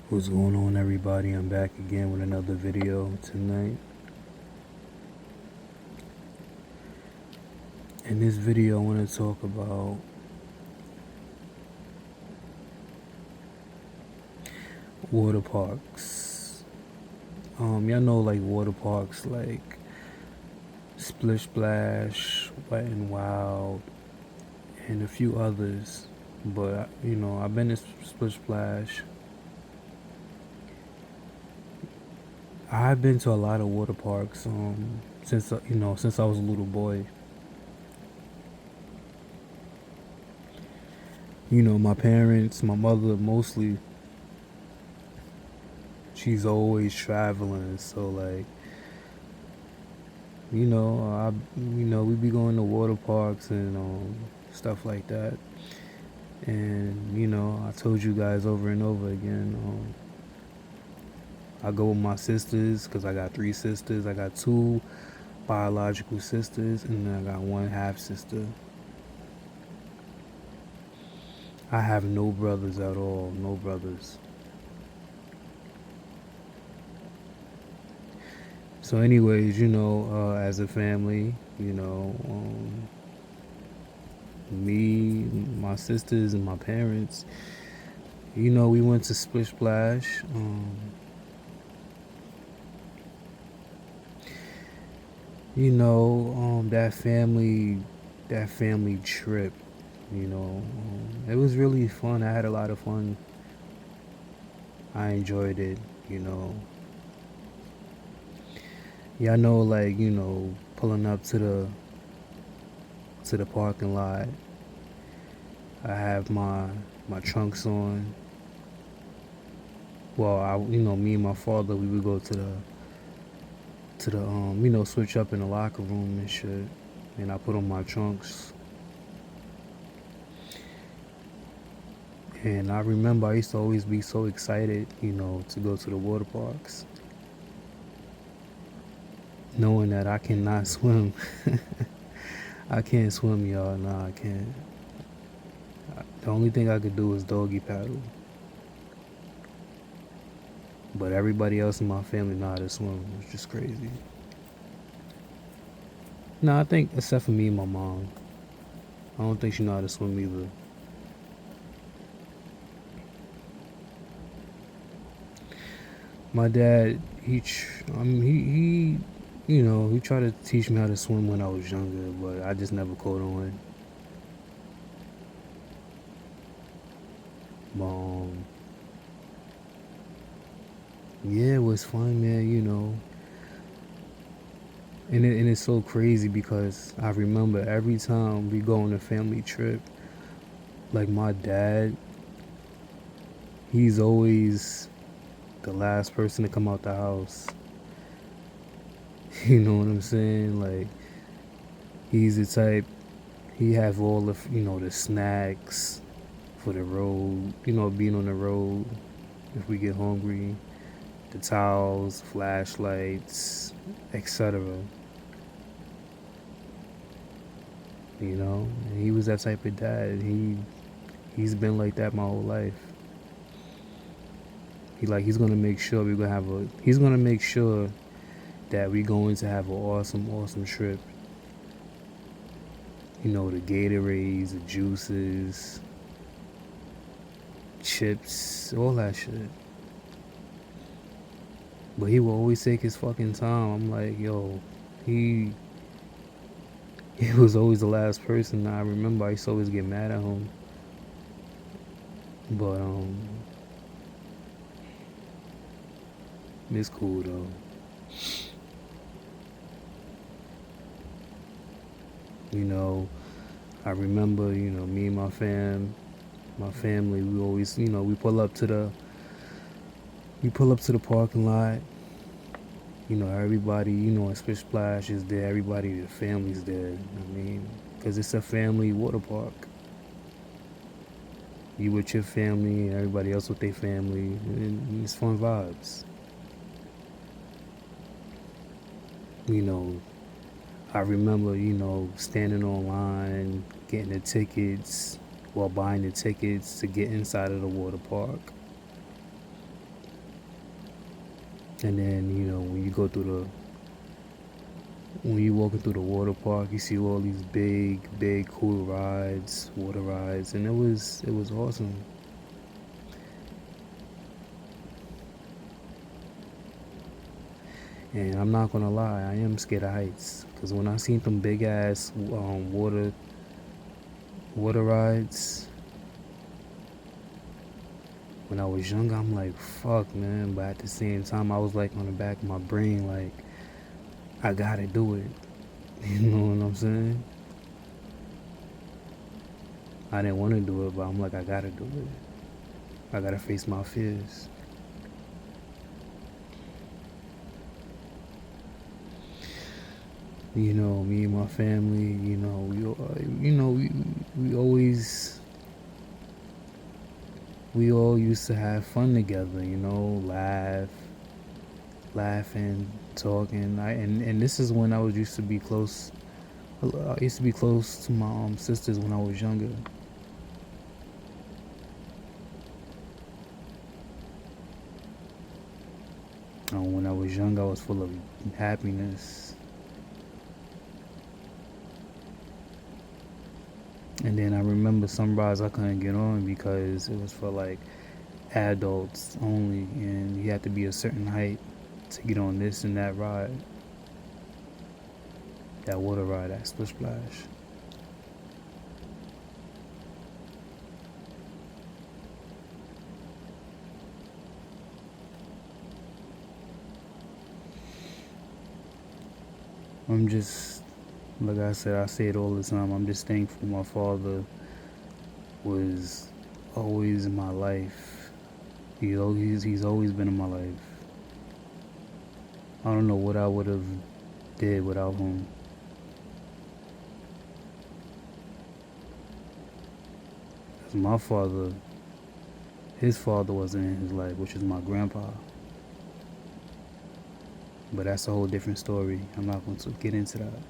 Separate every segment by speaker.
Speaker 1: What's going on, everybody? I'm back again with another video tonight. In this video, I want to talk about water parks. Y'all know like water parks like Splish Splash, Wet and Wild, and a few others. But I've been to Splish Splash. I've been to a lot of water parks since I was a little boy. My parents, my mother mostly, she's always traveling, so like we be going to water parks and stuff like that. And I told you guys over and over again, I go with my sisters because I got 3 sisters. I got 2 biological sisters, and then I got 1 half sister. I have no brothers at all, no brothers. So anyways, as a family, me, my sisters, and my parents, we went to Splish Splash. That family trip, it was really fun. I had a lot of fun. I enjoyed it, Yeah, I know, like, pulling up to the parking lot. I have my trunks on. Well, me and my father, we would go to the switch up in the locker room and shit. And I put on my trunks. And I remember I used to always be so excited, to go to the water parks, knowing that I cannot swim. I can't swim, y'all. Nah, I can't. The only thing I could do is doggy paddle. But everybody else in my family know how to swim, which is just crazy. No, I think except for me and my mom. I don't think she know how to swim either. My dad, he tried to teach me how to swim when I was younger, but I just never caught on. Yeah, it was fun, man, And it's so crazy because I remember every time we go on a family trip, like my dad, he's always the last person to come out the house. You know what I'm saying? Like, he's the type, he have all the, the snacks for the road, being on the road if we get hungry, the towels, flashlights, etc. And he was that type of dad. He's been like that my whole life. He's gonna make sure he's gonna make sure that we're going to have an awesome trip. The Gatorades, the juices, chips, all that shit. But he will always take his fucking time. I'm like, yo, he was always the last person. I remember I used to always get mad at him. But it's cool though. I remember, me and my family, we always, we pull up to the parking lot. Everybody, in Splish Splash is there. Everybody, the family's there. Because it's a family water park. You with your family, and everybody else with their family, and it's fun vibes. I remember, standing online, getting the tickets, while buying the tickets to get inside of the water park. And then, when you walking through the water park, you see all these big, cool rides, water rides, and it was awesome. And I'm not gonna lie, I am scared of heights, cause when I seen them big ass water rides when I was younger, I'm like, fuck, man. But at the same time, I was like on the back of my brain, like, I gotta do it. You know what I'm saying? I didn't want to do it, but I'm like, I gotta do it. I gotta face my fears. Me and my family, we all used to have fun together, laughing, talking. And this is when I was used to be close. I used to be close to my sisters when I was younger. When I was young, I was full of happiness. And then I remember some rides I couldn't get on because it was for like adults only, and you had to be a certain height to get on this and that ride, that water ride at Splish Splash. I'm just, like I said, I say it all the time. I'm just thankful my father was always in my life. He's always been in my life. I don't know what I would have did without him. 'Cause my father, his father wasn't in his life, which is my grandpa. But that's a whole different story. I'm not going to get into that.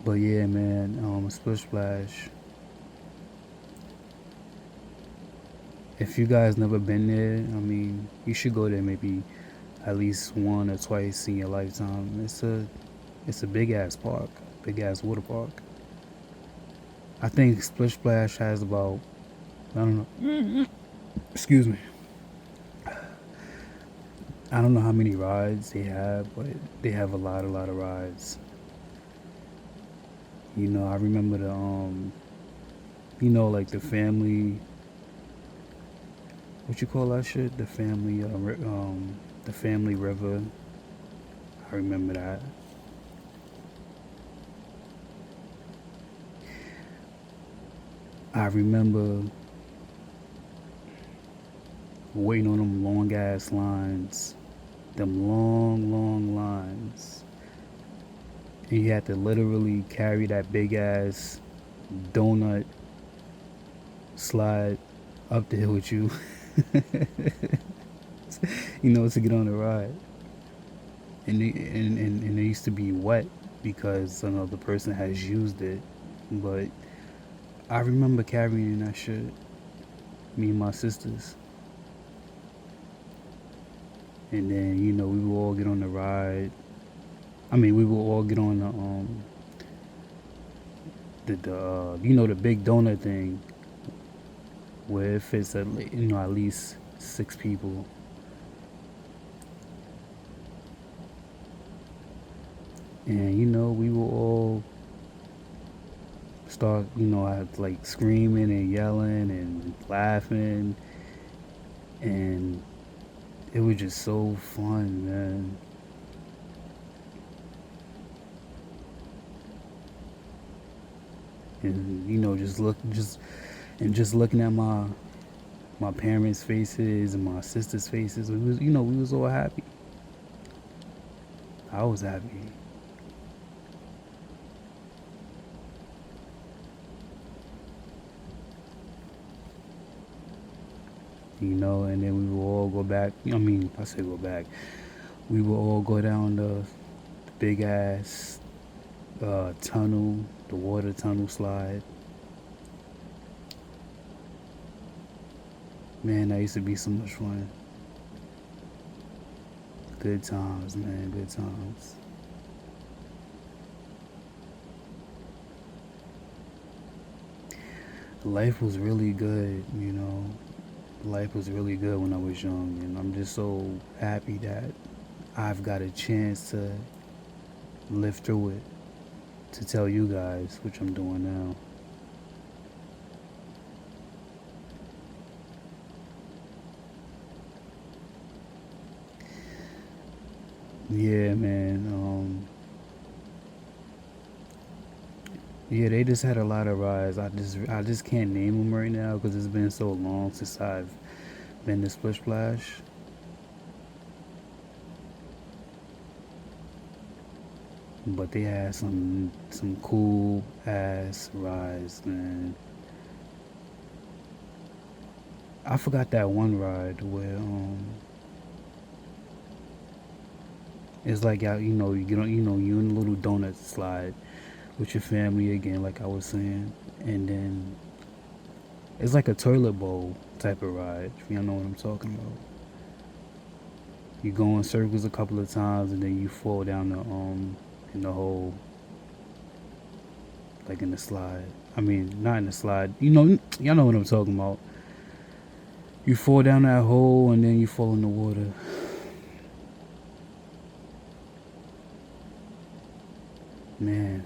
Speaker 1: But yeah, man, Splish Splash. If you guys never been there, I mean, you should go there maybe at least one or twice in your lifetime. It's a big ass park, big ass water park. I think Splish Splash has about, I don't know. Excuse me. I don't know how many rides they have, but they have a lot of rides. I remember like the family. What you call that shit? The family river. I remember that. I remember waiting on them long ass lines, them long lines. And you had to literally carry that big ass donut slide up the hill with you, to get on the ride. And it used to be wet because the person has used it. But I remember carrying that shit, me and my sisters. And then, we would all get on the ride. I mean, we would all get on the big donut thing where it fits at least 6 people. And we will all start, like screaming and yelling and laughing, and it was just so fun, man. And just looking at my parents' faces and my sisters' faces, we was all happy. I was happy. And then we will all go back. I mean, I say go back. We will all go down the big ass tunnel, the water tunnel slide. Man, that used to be so much fun. Good times, man. Good times. Life was really good, you know. Life was really good when I was young, and I'm just so happy that I've got a chance to live through it to tell you guys, which I'm doing now. Yeah, man. Yeah, they just had a lot of rides. I just can't name them right now because it's been so long since I've been to Splish Splash. But they had some cool ass rides, man. I forgot that one ride where it's like you get on you in a little donut slide with your family again, like I was saying, and then it's like a toilet bowl type of ride. If you know what I'm talking about. You go in circles a couple of times and then you fall down the in the hole, like in the slide. I mean, not in the slide. Y'all know what I'm talking about. You fall down that hole and then you fall in the water. Man,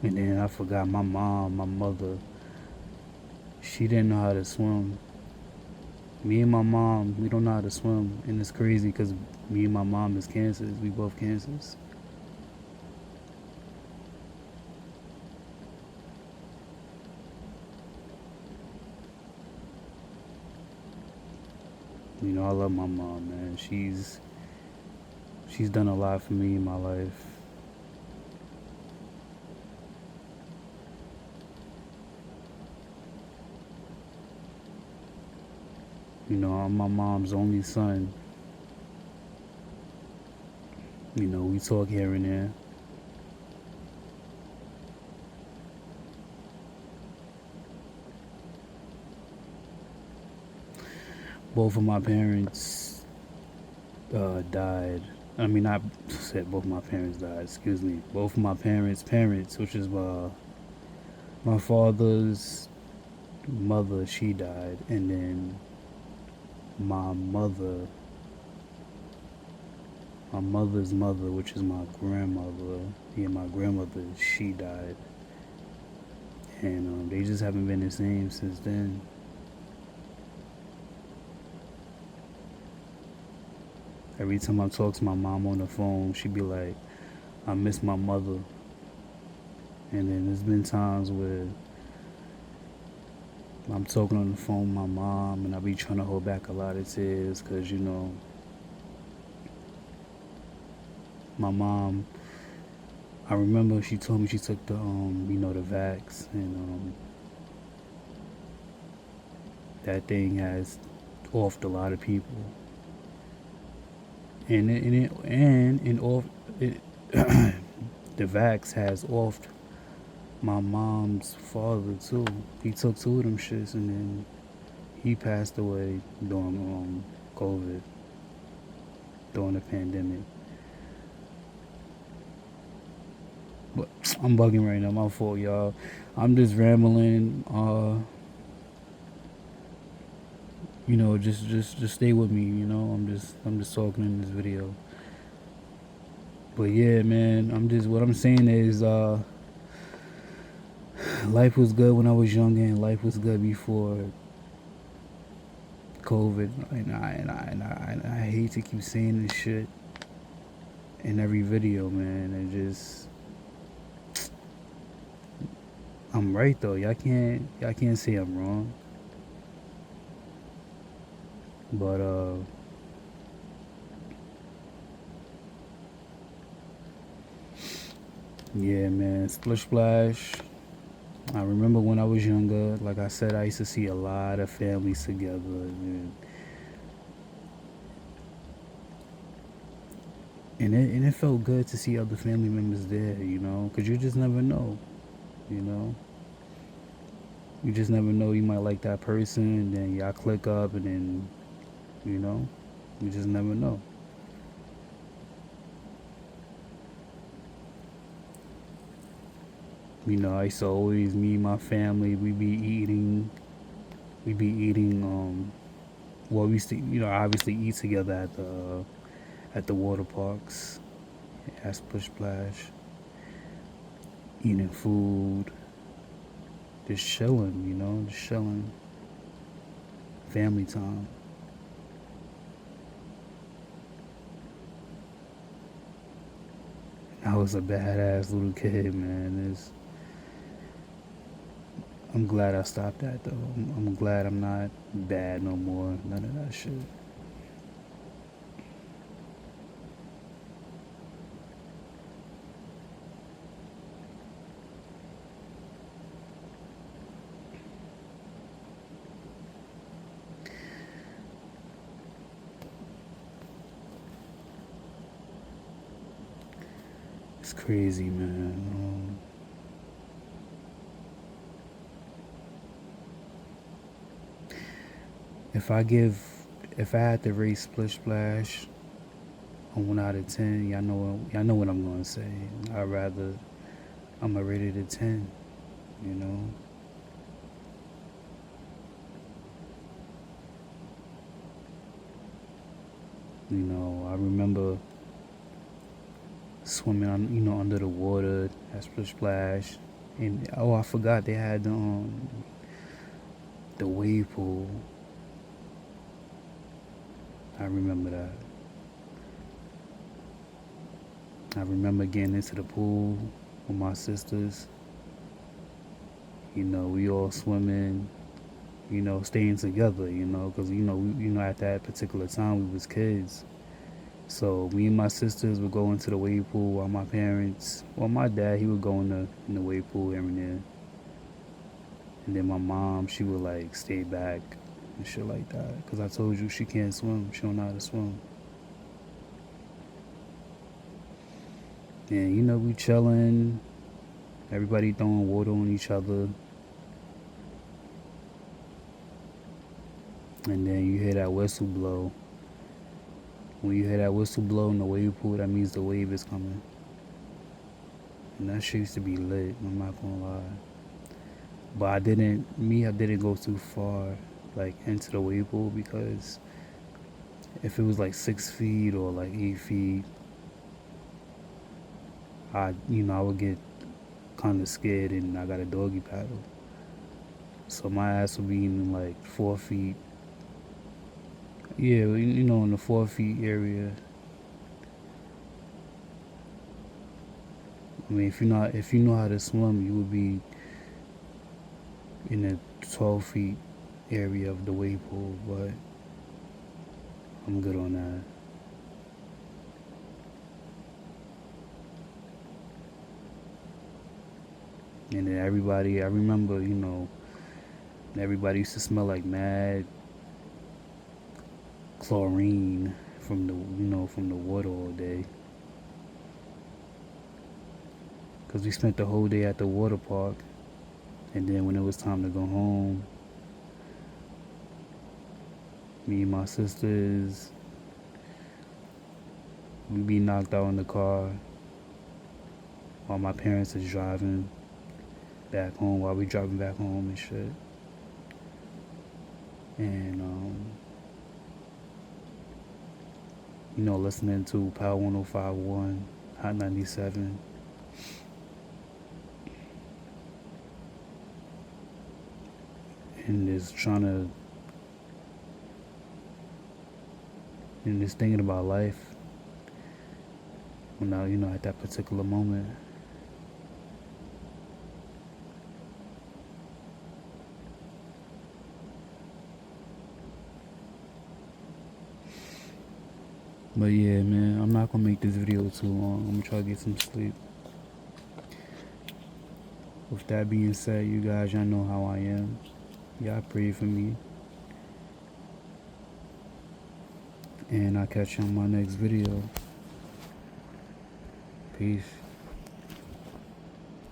Speaker 1: and then I forgot my mother. She didn't know how to swim. Me and my mom, we don't know how to swim, and it's crazy because me and my mom is cancers. We both cancers. I love my mom, man. She's done a lot for me in my life. I'm my mom's only son. We talk here and there. Both of my parents died. I mean, I said both of my parents died. Excuse me. Both of my parents, which is my father's mother, she died, and then my mother, my mother's mother, which is my grandmother, yeah, my grandmother, she died, and they just haven't been the same since then. Every time I talk to my mom on the phone, she be like, "I miss my mother," and then there's been times where I'm talking on the phone with my mom, and I be trying to hold back a lot of tears, cause my mom. I remember she told me she took the vax, and that thing has offed a lot of people, and off it, the vax has offed my mom's father too. He took two of them shits, and then he passed away during COVID, during the pandemic. But I'm bugging right now. My fault, y'all. I'm just rambling. Just stay with me. I'm just talking in this video. But yeah, man. What I'm saying is life was good when I was young, and life was good before COVID. And I hate to keep saying this shit in every video, man. I'm right though. Y'all can't say I'm wrong. But yeah, man. Splish Splash. I remember when I was younger, like I said, I used to see a lot of families together. And And it felt good to see other family members there, because you just never know, you know. You just never know. You might like that person, and then y'all click up, and then you know, you just never know. I used to always me and my family. We be eating. Well, we used to, obviously eat together at the water parks, at Splish Splash, eating food, just chilling. Just chilling, family time. I was a badass little kid, man. I'm glad I stopped that though. I'm glad I'm not bad no more. None of that shit. It's crazy, man. If I give, if I had to rate Splish Splash on 1 out of 10, y'all know what I'm gonna say. I'm gonna rate it a 10. You know, I remember swimming under the water at Splish Splash, and oh, I forgot they had the wave pool. I remember that. I remember getting into the pool with my sisters. We all swimming. Staying together. Because at that particular time we was kids. So me and my sisters would go into the wave pool while my dad, he would go in the wave pool here and there, and then my mom, she would like stay back and shit like that. Cause I told you she can't swim. She don't know how to swim. And we chilling, everybody throwing water on each other, and then you hear that whistle blow. When you hear that whistle blow in the wave pool, that means the wave is coming. And that shit used to be lit. I'm not gonna lie. But I didn't go too far, like into the wave pool, because if it was like 6 feet or like 8 feet, I would get kind of scared, and I got a doggy paddle, so my ass would be in like 4 feet. Yeah, in the 4 feet area. I mean, if you know how to swim, you would be in the 12 feet area of the wave pool. But I'm good on that. And then everybody, I remember, everybody used to smell like mad chlorine from the water all day. Cause we spent the whole day at the water park, and then when it was time to go home, me and my sisters, we be knocked out in the car while my parents is driving back home, while we driving back home and shit. And listening to Power 105.1, Hot 97, and just trying to, and just thinking about life when at that particular moment. But yeah, man, I'm not gonna make this video too long. I'm gonna try to get some sleep. With that being said, you guys, y'all know how I am. Y'all pray for me. And I'll catch you on my next video. Peace.